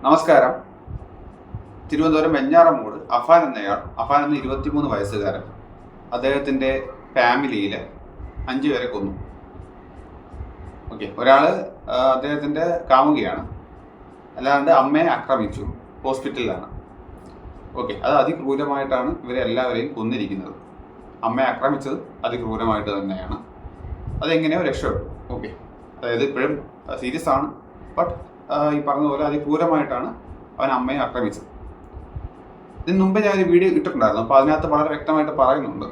നമസ്കാരം. തിരുവനന്തപുരം വെഞ്ഞാറമൂട് അഫാൻ എന്ന 23 വയസ്സുകാരൻ അദ്ദേഹത്തിൻ്റെ ഫാമിലിയിൽ 5 പേരെ കൊന്നു. ഓക്കെ, ഒരാൾ അദ്ദേഹത്തിൻ്റെ കാമുകിയാണ്, അല്ലാണ്ട് അമ്മയെ ആക്രമിച്ചു, ഹോസ്പിറ്റലിലാണ്. ഓക്കെ, അത് അതിക്രൂരമായിട്ടാണ് ഇവരെ എല്ലാവരെയും കൊന്നിരിക്കുന്നത്. അമ്മയെ ആക്രമിച്ചത് അതിക്രൂരമായിട്ട് തന്നെയാണ്. അതെങ്ങനെയോ രക്ഷപ്പെട്ടു. ഓക്കെ, അതായത് ഇപ്പോഴും സീരിയസ് ആണ്, ബട്ട് ഈ പറഞ്ഞതുപോലെ അതിക്രൂരമായിട്ടാണ് അവൻ അമ്മയെ ആക്രമിച്ചത്. ഇതിന് മുമ്പ് ഞാൻ ഒരു വീഡിയോ ഇട്ടിട്ടുണ്ടായിരുന്നു. അപ്പോൾ അതിനകത്ത് വളരെ വ്യക്തമായിട്ട് പറയുന്നുണ്ട്,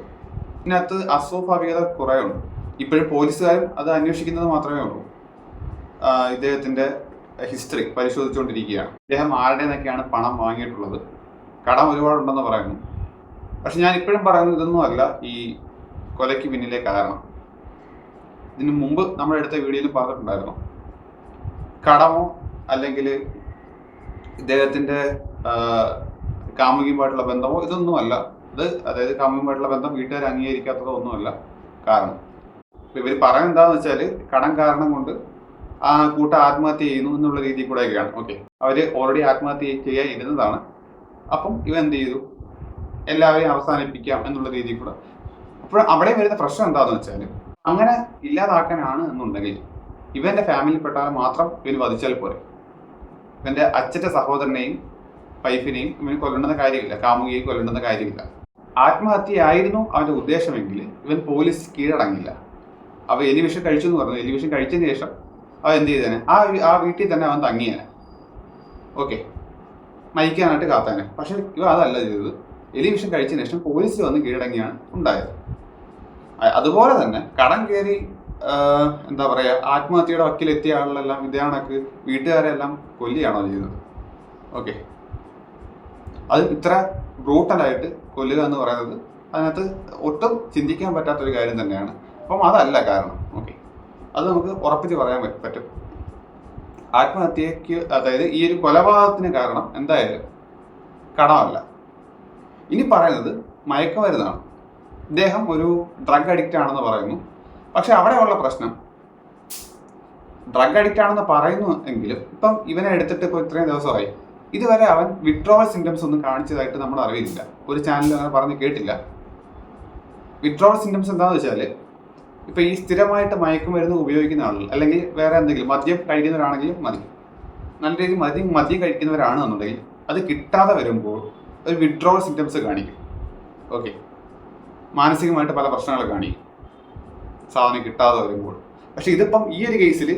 ഇതിനകത്ത് അസ്വാഭാവികത കുറേ ഉണ്ട്. ഇപ്പോഴും പോലീസുകാരും അത് അന്വേഷിക്കുന്നത് മാത്രമേ ഉള്ളൂ. ഇദ്ദേഹത്തിൻ്റെ ഹിസ്റ്ററി പരിശോധിച്ചുകൊണ്ടിരിക്കുകയാണ്. ഇദ്ദേഹം ആരുടെ നിന്നൊക്കെയാണ് പണം വാങ്ങിയിട്ടുള്ളത്, കടം ഒരുപാടുണ്ടെന്ന് പറയുന്നു. പക്ഷെ ഞാൻ ഇപ്പോഴും പറയുന്നത് ഇതൊന്നും അല്ല ഈ കൊലയ്ക്ക് പിന്നിലെ കാരണം. ഇതിനു മുമ്പ് നമ്മളെടുത്ത വീഡിയോയിൽ പറഞ്ഞിട്ടുണ്ടായിരുന്നു, കടമോ അല്ലെങ്കിൽ ഇദ്ദേഹത്തിൻ്റെ കാമുകിയുമായിട്ടുള്ള ബന്ധമോ ഇതൊന്നുമല്ല. അതായത് കാമുകിയുമായിട്ടുള്ള ബന്ധം വീട്ടുകാർ അംഗീകരിക്കാത്തതോ ഒന്നുമല്ല കാരണം. ഇവർ പറയുന്നത് എന്താണെന്ന് വെച്ചാൽ, കടം കാരണം കൊണ്ട് ആ കൂട്ടം ആത്മഹത്യ ചെയ്യുന്നു എന്നുള്ള രീതിയിൽ കൂടെയൊക്കെയാണ്. ഓക്കെ, അവർ ഓൾറെഡി ആത്മഹത്യ ചെയ്യാൻ ഇരുന്നതാണ്. അപ്പം ഇവ എന്ത് ചെയ്തു, എല്ലാവരെയും അവസാനിപ്പിക്കാം എന്നുള്ള രീതിയിൽ കൂടെ. അപ്പോൾ അവിടെ വരുന്ന പ്രശ്നം എന്താണെന്ന് വെച്ചാൽ, അങ്ങനെ ഇല്ലാതാക്കാനാണ് എന്നുണ്ടെങ്കിൽ ഇവൻ്റെ ഫാമിലിയിൽപ്പെട്ടാൽ മാത്രം ഇവന് വധിച്ചാൽ പോരെ. ഇവൻ്റെ അച്ഛൻ്റെ സഹോദരനെയും വൈഫിനെയും ഇവന് കൊല്ലേണ്ടുന്ന കാര്യമില്ല, കാമുകിയെ കൊല്ലേണ്ടുന്ന കാര്യമില്ല. ആത്മഹത്യയായിരുന്നു അവൻ്റെ ഉദ്ദേശമെങ്കിൽ ഇവൻ പോലീസ് കീഴടങ്ങില്ല. അവൻ എലിവിഷൻ കഴിച്ചു എന്ന് പറഞ്ഞു. എലിവിഷൻ കഴിച്ചതിന് ശേഷം അവൻ എന്ത് ചെയ്തേനെ, ആ വീട്ടിൽ തന്നെ അവൻ തങ്ങിയേനെ. ഓക്കെ, മരിക്കാനായിട്ട് കാത്താനെ. പക്ഷെ ഇവ അതല്ല ചെയ്തത്. എലിവിഷൻ കഴിച്ചതിന് ശേഷം പോലീസിൽ വന്ന് കീഴടങ്ങിയാണ് ഉണ്ടായത്. അതുപോലെ തന്നെ കടം കയറി എന്താ പറയുക, ആത്മഹത്യയുടെ വക്കിലെത്തിയ ആളുകളെല്ലാം ഇതേ കണക്ക് വീട്ടുകാരെല്ലാം കൊല്ലുകയാണോ ചെയ്യുന്നത്? ഓക്കെ, അത് ഇത്ര ബ്രൂട്ടലായിട്ട് കൊല്ലുക എന്ന് പറയുന്നത് അതിനകത്ത് ഒട്ടും ചിന്തിക്കാൻ പറ്റാത്തൊരു കാര്യം തന്നെയാണ്. അപ്പം അതല്ല കാരണം. ഓക്കെ, അത് നമുക്ക് ഉറപ്പിച്ച് പറയാൻ പറ്റും. ആത്മഹത്യക്ക്, അതായത് ഈ ഒരു കൊലപാതകത്തിന് കാരണം എന്തായാലും കടമല്ല. ഇനി പറയുന്നത് മയക്കുമരുന്നാണ്. ഇദ്ദേഹം ഒരു ഡ്രഗ് അഡിക്റ്റ് ആണെന്ന് പറയുന്നു. പക്ഷെ അവിടെയുള്ള പ്രശ്നം, ഡ്രഗ് അഡിക്റ്റ് ആണെന്ന് പറയുന്നു എങ്കിലും ഇപ്പം ഇവനെ എടുത്തിട്ട് ഇപ്പോൾ ഇത്രയും ദിവസമായി, ഇതുവരെ അവൻ വിഡ്രോവൽ സിംറ്റംസ് ഒന്നും കാണിച്ചതായിട്ട് നമ്മൾ അറിവില്ല. ഒരു ചാനലിൽ അങ്ങനെ പറഞ്ഞ് കേട്ടില്ല. വിഡ്രോവൽ സിംറ്റംസ് എന്താണെന്ന് വെച്ചാൽ, ഇപ്പം ഈ സ്ഥിരമായിട്ട് മയക്കുമരുന്ന് ഉപയോഗിക്കുന്ന ആളുകൾ, അല്ലെങ്കിൽ വേറെ എന്തെങ്കിലും മദ്യം കഴിക്കുന്നവരാണെങ്കിലും മതി, നല്ല രീതിയിൽ മദ്യം കഴിക്കുന്നവരാണ് എന്നുണ്ടെങ്കിൽ അത് കിട്ടാതെ വരുമ്പോൾ ഒരു വിഡ്രോവൽ സിംറ്റംസ് കാണിക്കും. ഓക്കെ, മാനസികമായിട്ട് പല പ്രശ്നങ്ങൾ കാണിക്കും സാധനം കിട്ടാതെ വരുമ്പോൾ. പക്ഷെ ഇതിപ്പം ഈ ഒരു കേസിൽ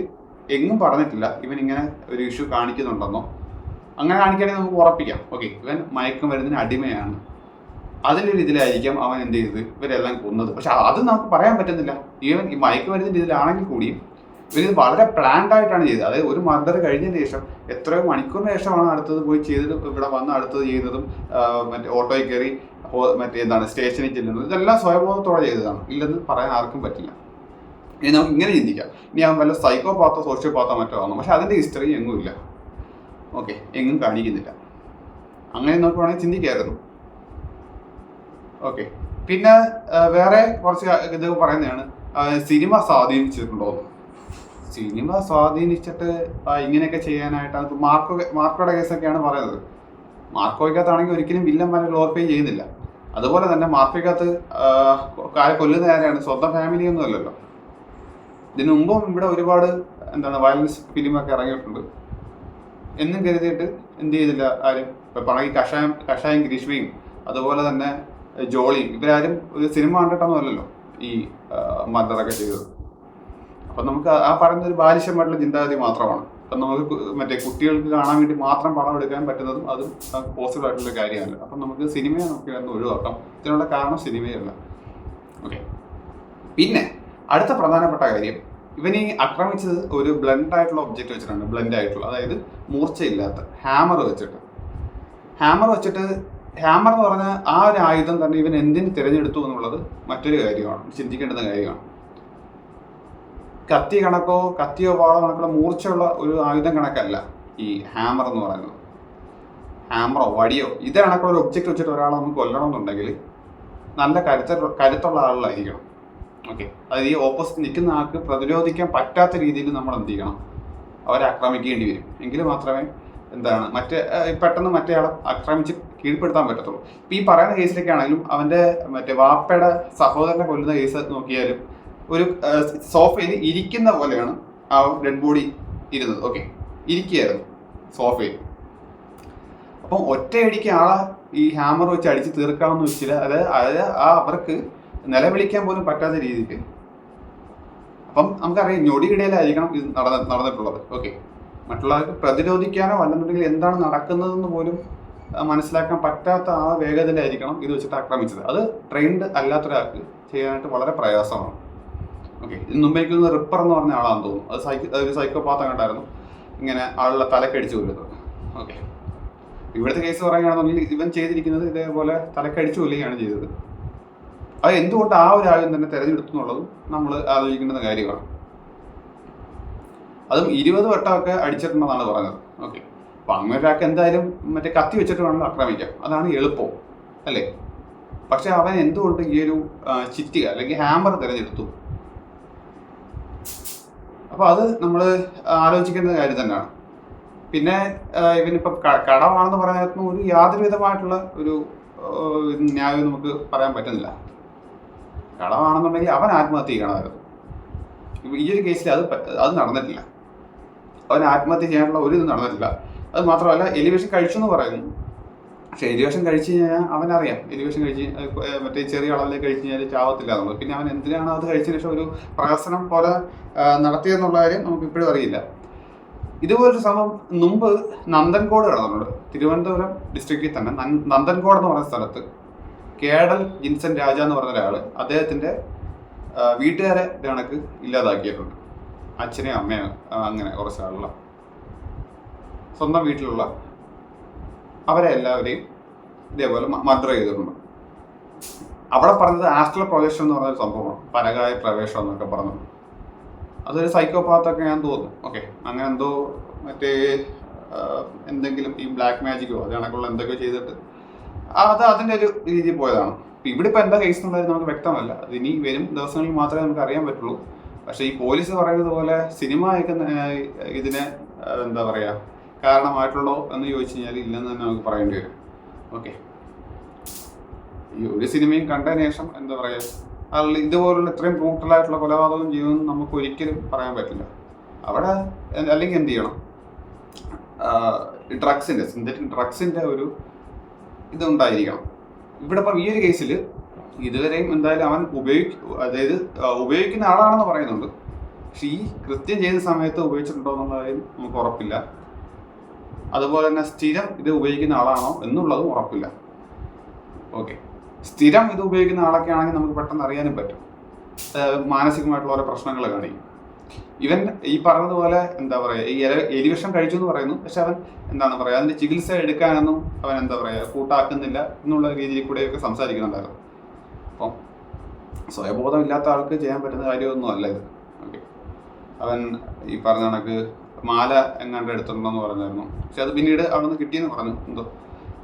എങ്ങും പറഞ്ഞിട്ടില്ല ഇവൻ ഇങ്ങനെ ഒരു ഇഷ്യൂ കാണിക്കുന്നുണ്ടെന്നോ. അങ്ങനെ കാണിക്കുകയാണെങ്കിൽ നമുക്ക് ഉറപ്പിക്കാം, ഓക്കെ, ഇവൻ മയക്കുമരുന്നിന് അടിമയാണ്. അതിൻ്റെ രീതിയിലായിരിക്കാം അവൻ എന്ത് ചെയ്തത്, ഇവരെല്ലാം കൊന്നത്. പക്ഷെ അത് നമുക്ക് പറയാൻ പറ്റുന്നില്ല. ഈവൻ ഈ മയക്കുമരുന്നിൻ്റെ ഇതിലാണെങ്കിൽ കൂടിയും ഇവരിത് വളരെ പ്ലാൻഡ് ആയിട്ടാണ് ചെയ്തത്. അതായത് ഒരു മർഡർ കഴിഞ്ഞതിന് ശേഷം എത്രയോ മണിക്കൂറിന് ശേഷമാണ് അടുത്തത് പോയി ചെയ്തത്, ഇവിടെ വന്ന് അടുത്തത് ചെയ്യുന്നതും മറ്റേ ഓട്ടോയിൽ കയറി എന്താണ് സ്റ്റേഷനിൽ ചെല്ലുന്നത്. ഇതെല്ലാം സ്വയബോധത്തോടെ ചെയ്തതാണ്. ഇല്ലെന്ന് പറയാൻ ആർക്കും പറ്റില്ല. ഇനി നമുക്ക് ഇങ്ങനെ ചിന്തിക്കാം, ഇനി അവൻ വല്ല സൈക്കോപാത്തോ സോഷ്യോപാത്തോ മറ്റോ ആണോ. പക്ഷെ അതിൻ്റെ ഹിസ്റ്ററി എങ്ങുമില്ല. ഓക്കെ, എങ്ങും കാണിക്കുന്നില്ല. അങ്ങനെ നമുക്ക് വേണമെങ്കിൽ ചിന്തിക്കായിരുന്നു. ഓക്കെ, പിന്നെ വേറെ കുറച്ച് ഇത് പറയുന്നതാണ്, സിനിമ സ്വാധീനിച്ചിട്ടുണ്ടോ. സിനിമ സ്വാധീനിച്ചിട്ട് ഇങ്ങനെയൊക്കെ ചെയ്യാനായിട്ടാണ് മാർക്കോയുടെ കേസൊക്കെയാണ് പറയുന്നത്. മാർക്കോയ്ക്കകത്താണെങ്കിൽ ഒരിക്കലും വില്ലന്മാരെ ഗ്ലോറിഫൈ ചെയ്യുന്നില്ല. അതുപോലെ തന്നെ മാർക്കോയ്ക്കകത്ത് കൊല്ലുന്ന ആരെയാണ്, സ്വന്തം ഫാമിലിയൊന്നും അല്ലല്ലോ. ഇതിനു മുമ്പും ഇവിടെ ഒരുപാട് വയലൻസ് ഫിലിമൊക്കെ ഇറങ്ങിയിട്ടുണ്ട്. എന്നും കരുതിയിട്ട് എന്ത് ചെയ്തില്ല ആരും. ഇപ്പം പണി കഷായം ഗ്രീഷ്മയും അതുപോലെ തന്നെ ജോളിയും ഇവരാരും ഒരു സിനിമ കണ്ടിട്ടൊന്നും അല്ലല്ലോ ഈ മർഡറൊക്കെ ചെയ്തത്. അപ്പം നമുക്ക് ആ പറയുന്ന ഒരു ബാലിശമായിട്ടുള്ള ചിന്താഗതി മാത്രമാണ്. അപ്പം നമുക്ക് മറ്റേ കുട്ടികൾക്ക് കാണാൻ വേണ്ടി മാത്രം പണം എടുക്കാൻ പറ്റുന്നതും അതും പോസിബിൾ ആയിട്ടുള്ള കാര്യമല്ല. അപ്പം നമുക്ക് സിനിമയെ നമുക്ക് ഒന്ന് ഒഴിവാക്കാം. ഇതിനുള്ള കാരണം സിനിമയല്ല. ഓക്കെ, പിന്നെ അടുത്ത പ്രധാനപ്പെട്ട കാര്യം, ഇവനീ ആക്രമിച്ചത് ഒരു ബ്ലണ്ട് ആയിട്ടുള്ള ഒബ്ജക്റ്റ് വെച്ചിട്ടാണ്. ബ്ലണ്ട് ആയിട്ടുള്ള, അതായത് മൂർച്ചയില്ലാത്ത ഹാമർ വെച്ചിട്ട്. ഹാമർ എന്ന് പറഞ്ഞാൽ ആ ഒരു ആയുധം തന്നെ ഇവൻ എന്തിന് തിരഞ്ഞെടുത്തു എന്നുള്ളത് മറ്റൊരു കാര്യമാണ്, ചിന്തിക്കേണ്ടുന്ന കാര്യമാണ്. കത്തിയോ വാളോ കണക്കുള്ള മൂർച്ചയുള്ള ഒരു ആയുധം കണക്കല്ല ഈ ഹാമർ എന്ന് പറയുന്നത്. ഹാമറോ വടിയോ ഇത് കണക്കുള്ള ഒരു ഒബ്ജക്റ്റ് വെച്ചിട്ട് ഒരാളെ നമുക്ക് കൊല്ലണമെന്നുണ്ടെങ്കിൽ നല്ല കരുത്തുള്ള ആളുകളായിരിക്കണം. ഓക്കെ, അതായത് ഈ ഓപ്പോസിറ്റ് നിൽക്കുന്ന ആൾക്ക് പ്രതിരോധിക്കാൻ പറ്റാത്ത രീതിയിൽ നമ്മൾ എന്ത് ചെയ്യണം, അവരെ ആക്രമിക്കേണ്ടി വരും. എങ്കിൽ മാത്രമേ എന്താണ് പെട്ടെന്ന് മറ്റേ ആളെ ആക്രമിച്ച് കീഴ്പ്പെടുത്താൻ പറ്റത്തുള്ളൂ. ഇപ്പം ഈ പറയുന്ന കേസിലൊക്കെ ആണെങ്കിലും അവൻ്റെ മറ്റേ വാപ്പയുടെ സഹോദരനെ കൊല്ലുന്ന കേസ് നോക്കിയാലും ഒരു സോഫയിൽ ഇരിക്കുന്ന പോലെയാണ് ആ ഡെഡ് ബോഡി ഇരുന്നത്. ഓക്കെ, ഇരിക്കുകയായിരുന്നു സോഫയിൽ. അപ്പം ഒറ്റയടിക്ക് ആളെ ഈ ഹാമർ വെച്ച് അടിച്ച് തീർക്കാമെന്ന് വെച്ചില്ല. അതായത് അവർക്ക് നിലവിളിക്കാൻ പോലും പറ്റാത്ത രീതിക്ക്. അപ്പം നമുക്കറിയാം ഞൊടിയിടയിലായിരിക്കണം ഇത് നടന്നിട്ടുള്ളത്. ഓക്കെ, മറ്റുള്ളവർക്ക് പ്രതിരോധിക്കാനോ അല്ലെന്നുണ്ടെങ്കിൽ എന്താണ് നടക്കുന്നതെന്ന് പോലും മനസ്സിലാക്കാൻ പറ്റാത്ത ആ വേഗതയിലായിരിക്കണം ഇത് വെച്ചിട്ട് ആക്രമിച്ചത്. അത് ട്രെയിൻഡ് അല്ലാത്തൊരാൾക്ക് ചെയ്യാനായിട്ട് വളരെ പ്രയാസമാണ്. ഓക്കെ, ഇത് മുമ്പേക്ക് റിപ്പർ എന്ന് പറഞ്ഞ ആളാണെന്ന് തോന്നുന്നു. അത് ഒരു സൈക്കോപാത്ത് കണ്ടായിരുന്നു ഇങ്ങനെ ആളുടെ തലക്കടിച്ചു കൊല്ലുന്നത്. ഓക്കെ, ഇവിടുത്തെ കേസ് പറയുകയാണെന്നുണ്ടെങ്കിൽ ഇവൻ ചെയ്തിരിക്കുന്നത് ഇതേപോലെ തലക്കടിച്ചു കൊല്ലുകയാണ് ചെയ്തത്. അത് എന്തുകൊണ്ട് ആ ഒരു ആയുധം തന്നെ തിരഞ്ഞെടുത്തു എന്നുള്ളതും നമ്മൾ ആലോചിക്കേണ്ടുന്ന കാര്യമാണ്. അതും 20 വട്ടമൊക്കെ അടിച്ചിട്ടുണ്ടെന്നാണ് പറഞ്ഞത്. ഓക്കെ, അപ്പം അങ്ങനെ ഒരാൾക്ക് എന്തായാലും മറ്റേ കത്തി വെച്ചിട്ട് വേണമെങ്കിൽ ആക്രമിക്കാം, അതാണ് എളുപ്പവും അല്ലേ. പക്ഷെ അവൻ എന്തുകൊണ്ട് ഈ ഒരു ചിറ്റിക അല്ലെങ്കിൽ ഹാമർ തിരഞ്ഞെടുത്തു? അപ്പോൾ അത് നമ്മൾ ആലോചിക്കേണ്ട കാര്യം തന്നെയാണ്. പിന്നെ ഇവനിപ്പം കടമാണെന്ന് പറയുന്ന ഒരു യാതൊരു വിധമായിട്ടുള്ള ഒരു ന്യായം നമുക്ക് പറയാൻ പറ്റുന്നില്ല. കടമാണെന്നുണ്ടെങ്കിൽ അവൻ ആത്മഹത്യ ചെയ്യണമായിരുന്നു. ഈ ഒരു കേസിൽ അത് നടന്നിട്ടില്ല. അവൻ ആത്മഹത്യ ചെയ്യാനുള്ള ഒരു ഇത് നടന്നിട്ടില്ല. അത് മാത്രമല്ല, എലിവേഷൻ കഴിച്ചു എന്ന് പറയുന്നു. പക്ഷെ എലിവേഷൻ കഴിച്ചു കഴിഞ്ഞാൽ അവനറിയാം എലിവേഷൻ കഴിച്ച് മറ്റേ ചെറിയ അളവിലേക്ക് കഴിച്ചു കഴിഞ്ഞാൽ ചാവത്തില്ല എന്നുള്ളത്. പിന്നെ അവൻ എന്തിനാണ് അത് കഴിച്ചതിന് ശേഷം ഒരു പ്രഹസനം പോലെ നടത്തിയെന്നുള്ള കാര്യം നമുക്ക് ഇപ്പോഴും അറിയില്ല. ഇതുപോലൊരു സംഭവം മുമ്പ് നന്ദൻകോട് നടന്നിട്ടുണ്ട്. തിരുവനന്തപുരം ഡിസ്ട്രിക്റ്റിൽ തന്നെ നന്ദൻകോട് എന്ന് പറയുന്ന സ്ഥലത്ത് കേഡൽ ജിൻസൺ രാജ എന്ന് പറഞ്ഞ ഒരാൾ അദ്ദേഹത്തിൻ്റെ വീട്ടുകാരെ കണക്ക് ഇല്ലാതാക്കിയിട്ടുണ്ട്. അച്ഛനെയും അമ്മയും അങ്ങനെ കുറച്ച് ആളുള്ള സ്വന്തം വീട്ടിലുള്ള അവരെ എല്ലാവരെയും ഇതേപോലെ മർഡർ ചെയ്തിട്ടുണ്ട്. അവിടെ പറഞ്ഞത് ആസ്ട്രൽ പ്രൊജക്ഷൻ എന്ന് പറഞ്ഞൊരു സംഭവമാണ്, പരകായ പ്രവേശം എന്നൊക്കെ പറഞ്ഞു. അതൊരു സൈക്കോപാത്തൊക്കെ ഞാൻ തോന്നുന്നു. ഓക്കെ, അങ്ങനെ എന്തോ മറ്റേ എന്തെങ്കിലും ഈ ബ്ലാക്ക് മാജിക്കോ അത് കണക്കുള്ള എന്തൊക്കെയോ ചെയ്തിട്ട് അതിൻ്റെ ഒരു രീതിയിൽ പോയതാണ്. ഇവിടെ ഇപ്പോൾ എന്താ കേസ് എന്നുള്ളത് നമുക്ക് വ്യക്തമല്ല. അത് ഇനി വരും ദിവസങ്ങളിൽ മാത്രമേ നമുക്ക് അറിയാൻ പറ്റുള്ളൂ. പക്ഷേ ഈ പോലീസ് പറയുന്നത് പോലെ സിനിമ ഇതിനെ എന്താ പറയുക കാരണമായിട്ടുള്ളോ എന്ന് ചോദിച്ചു കഴിഞ്ഞാൽ ഇല്ലെന്ന് തന്നെ നമുക്ക് പറയേണ്ടി വരും. ഓക്കെ, ഈ ഒരു സിനിമയും കണ്ടതിന് ശേഷം എന്താ പറയുക ഇതുപോലുള്ള ഇത്രയും ബ്രൂട്ടലായിട്ടുള്ള കൊലപാതകം ചെയ്യുമെന്ന് നമുക്ക് ഒരിക്കലും പറയാൻ പറ്റില്ല. അവിടെ അല്ലെങ്കിൽ എന്ത് ചെയ്യണം, സിന്തറ്റിക് ഡ്രഗ്സിൻ്റെ ഒരു ഇതുണ്ടായിരിക്കണം. ഇവിടെ ഇപ്പം ഈ ഒരു കേസിൽ ഇതുവരെയും എന്തായാലും അവൻ ഉപയോഗിക്കുന്ന ആളാണെന്ന് പറയുന്നുണ്ട്. പക്ഷെ ഈ കൃത്യം ചെയ്ത സമയത്ത് ഉപയോഗിച്ചിട്ടുണ്ടോ എന്നുള്ളതും നമുക്ക് ഉറപ്പില്ല. അതുപോലെ തന്നെ സ്ഥിരം ഇത് ഉപയോഗിക്കുന്ന ആളാണോ എന്നുള്ളതും ഉറപ്പില്ല. ഓക്കെ, സ്ഥിരം ഇത് ഉപയോഗിക്കുന്ന ആളൊക്കെ ആണെങ്കിൽ നമുക്ക് പെട്ടെന്ന് അറിയാനും പറ്റും. മാനസികമായിട്ടുള്ള ഓരോ പ്രശ്നങ്ങൾ കാണിക്കും. ഇവൻ ഈ പറഞ്ഞതുപോലെ എന്താ പറയുക ഈ എലിവിഷം കഴിച്ചു എന്ന് പറയുന്നു. പക്ഷെ അവൻ എന്താണ് പറയുക അതിൻ്റെ ചികിത്സ എടുക്കാനൊന്നും അവൻ എന്താ പറയുക കൂട്ടാക്കുന്നില്ല എന്നുള്ള രീതിയിൽ കൂടെയൊക്കെ സംസാരിക്കുന്നുണ്ടായിരുന്നു. അപ്പം സ്വയബോധം ഇല്ലാത്ത ആൾക്ക് ചെയ്യാൻ പറ്റുന്ന കാര്യമൊന്നും അല്ല ഇത്. ഓക്കെ, അവൻ ഈ പറഞ്ഞ കണക്ക് മാല എങ്ങാണ്ട് എടുത്തിട്ടുണ്ടെന്ന് പറഞ്ഞായിരുന്നു. പക്ഷെ അത് പിന്നീട് അവിടെ നിന്ന് കിട്ടിയെന്ന് പറഞ്ഞു എന്തോ.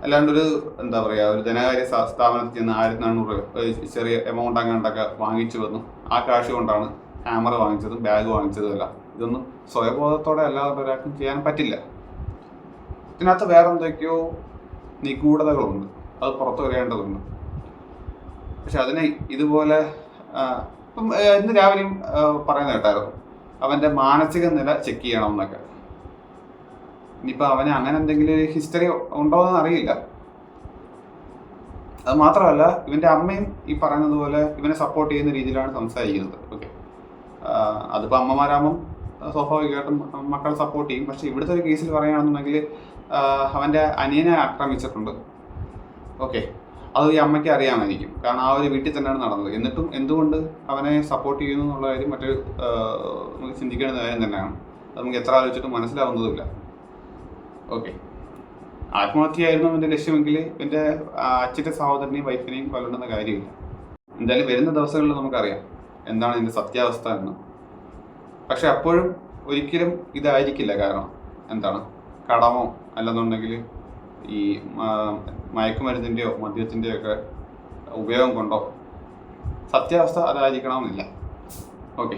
അല്ലാണ്ട് ഒരു എന്താ പറയുക ഒരു ധനകാര്യ സ്ഥാപനത്തിൽ നിന്ന് 1400 ചെറിയ എമൗണ്ട് അങ്ങാണ്ടൊക്കെ വാങ്ങിച്ചു വന്നു. ആ കാശ് കൊണ്ടാണ് ഹാമർ വാങ്ങിച്ചതും ബാഗ് വാങ്ങിച്ചതും അല്ല. ഇതൊന്നും സ്വയബോധത്തോടെ അല്ലാതെ ഒരാൾക്കും ചെയ്യാൻ പറ്റില്ല. ഇതിനകത്ത് വേറെ എന്തൊക്കെയോ നിഗൂഢതകളുണ്ട്, അത് പുറത്തു വരേണ്ടതുണ്ട്. പക്ഷെ അതിനെ ഇതുപോലെ ഇപ്പം ഇന്ന് രാവിലെയും പറയുന്ന കേട്ടായിരുന്നു അവൻ്റെ മാനസിക നില ചെക്ക് ചെയ്യണം എന്നൊക്കെ. ഇനിയിപ്പോൾ അവന് അങ്ങനെ എന്തെങ്കിലും ഹിസ്റ്ററി ഉണ്ടോ എന്ന് അറിയില്ല. അത് മാത്രമല്ല ഇവൻ്റെ അമ്മയും ഈ പറയുന്നതുപോലെ ഇവനെ സപ്പോർട്ട് ചെയ്യുന്ന രീതിയിലാണ് സംസാരിക്കുന്നത്. ഓക്കെ, അതിപ്പോൾ അമ്മമാരാകുമ്പം സ്വാഭാവികമായിട്ടും മക്കളെ സപ്പോർട്ട് ചെയ്യും. പക്ഷെ ഇവിടുത്തെ ഒരു കേസിൽ പറയുകയാണെന്നുണ്ടെങ്കിൽ അവൻ്റെ അനിയനെ ആക്രമിച്ചിട്ടുണ്ട്. ഓക്കെ, അത് ഈ അമ്മയ്ക്ക് അറിയാമായിരിക്കും, കാരണം ആ ഒരു വീട്ടിൽ തന്നെയാണ് നടന്നത്. എന്നിട്ടും എന്തുകൊണ്ട് അവനെ സപ്പോർട്ട് ചെയ്യുന്നു എന്നുള്ള കാര്യം മറ്റൊരു നമുക്ക് ചിന്തിക്കേണ്ട കാര്യം തന്നെയാണ്. അത് നമുക്ക് എത്ര ആലോചിച്ചിട്ടും മനസ്സിലാവുന്നതുമില്ല. ഓക്കെ, ആത്മഹത്യയായിരുന്നു എൻ്റെ ലക്ഷ്യമെങ്കിൽ എൻ്റെ അച്ഛൻ്റെ സഹോദരനെയും വൈഫിനെയും കൊല്ലുന്ന കാര്യമില്ല. എന്തായാലും വരുന്ന ദിവസങ്ങളിൽ നമുക്കറിയാം എന്താണ് ഇതിൻ്റെ സത്യാവസ്ഥ എന്ന്. പക്ഷെ അപ്പോഴും ഒരിക്കലും ഇതായിരിക്കില്ല. കാരണം എന്താണ് കടമോ അല്ലെന്നുണ്ടെങ്കിൽ ഈ മയക്കുമരുന്നിൻ്റെയോ മദ്യത്തിൻ്റെയോ ഒക്കെ ഉപയോഗം കൊണ്ടോ സത്യാവസ്ഥ അതായിരിക്കണമെന്നില്ല. ഓക്കെ.